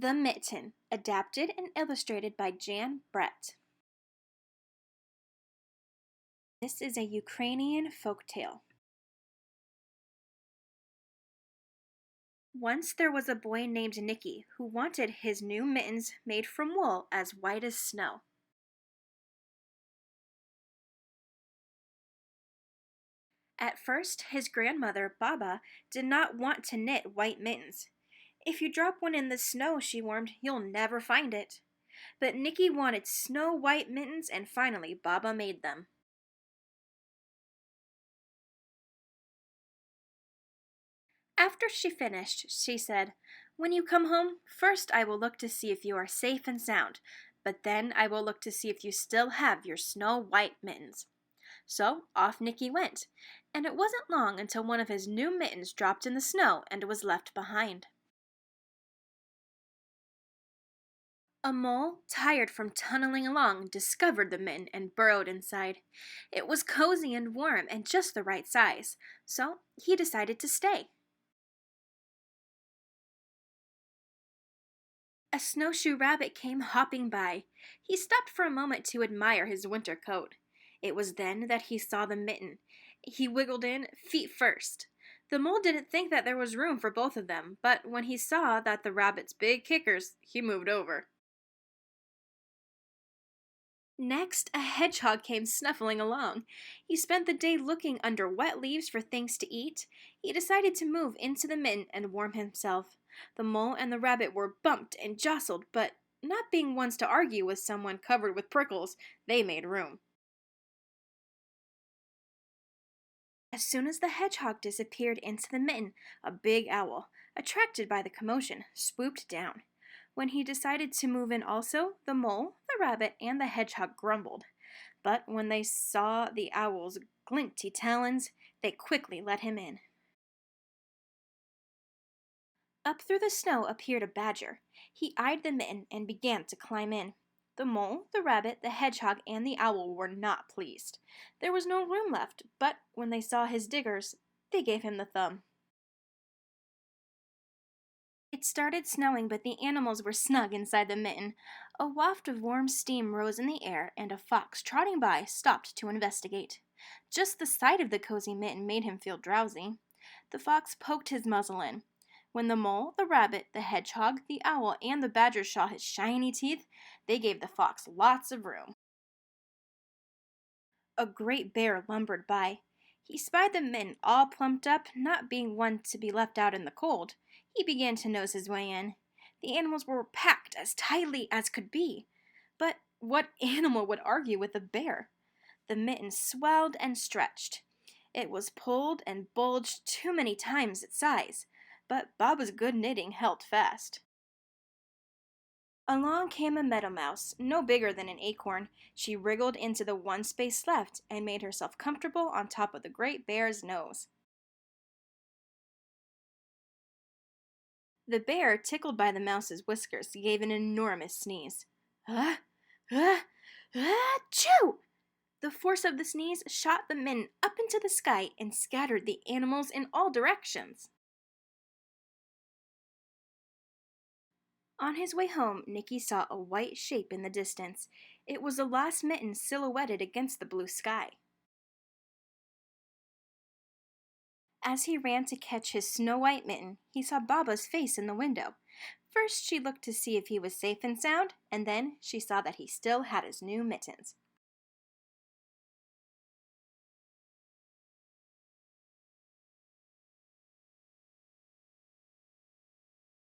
The Mitten, adapted and illustrated by Jan Brett. This is a Ukrainian folk tale. Once there was a boy named Nicky who wanted his new mittens made from wool as white as snow. At first, his grandmother, Baba, did not want to knit white mittens. "If you drop one in the snow," she warned, "you'll never find it." But Nicky wanted snow white mittens, and finally Baba made them. After she finished, she said, "When you come home, first I will look to see if you are safe and sound, but then I will look to see if you still have your snow white mittens." So off Nicky went, and it wasn't long until one of his new mittens dropped in the snow and was left behind. A mole, tired from tunneling along, discovered the mitten and burrowed inside. It was cozy and warm and just the right size, so he decided to stay. A snowshoe rabbit came hopping by. He stopped for a moment to admire his winter coat. It was then that he saw the mitten. He wiggled in, feet first. The mole didn't think that there was room for both of them, but when he saw that the rabbit's big kickers, he moved over. Next, a hedgehog came snuffling along. He spent the day looking under wet leaves for things to eat. He decided to move into the mitten and warm himself. The mole and the rabbit were bumped and jostled, but not being ones to argue with someone covered with prickles, they made room. As soon as the hedgehog disappeared into the mitten, a big owl, attracted by the commotion, swooped down. When he decided to move in also, the mole, the rabbit, and the hedgehog grumbled. But when they saw the owl's glinty talons, they quickly let him in. Up through the snow appeared a badger. He eyed the mitten and began to climb in. The mole, the rabbit, the hedgehog, and the owl were not pleased. There was no room left, but when they saw his diggers, they gave him the thumb. It started snowing, but the animals were snug inside the mitten. A waft of warm steam rose in the air, and a fox trotting by stopped to investigate. Just the sight of the cozy mitten made him feel drowsy. The fox poked his muzzle in. When the mole, the rabbit, the hedgehog, the owl, and the badger saw his shiny teeth, they gave the fox lots of room. A great bear lumbered by. He spied the mitten all plumped up, not being one to be left out in the cold. He began to nose his way in. The animals were packed as tightly as could be. But what animal would argue with a bear? The mitten swelled and stretched. It was pulled and bulged too many times its size, but Baba's good knitting held fast. Along came a meadow mouse, no bigger than an acorn. She wriggled into the one space left and made herself comfortable on top of the great bear's nose. The bear, tickled by the mouse's whiskers, gave an enormous sneeze. Ah! Ah! Ah! Achoo! The force of the sneeze shot the mitten up into the sky and scattered the animals in all directions. On his way home, Nicky saw a white shape in the distance. It was the last mitten silhouetted against the blue sky. As he ran to catch his snow-white mitten, he saw Baba's face in the window. First she looked to see if he was safe and sound, and then she saw that he still had his new mittens.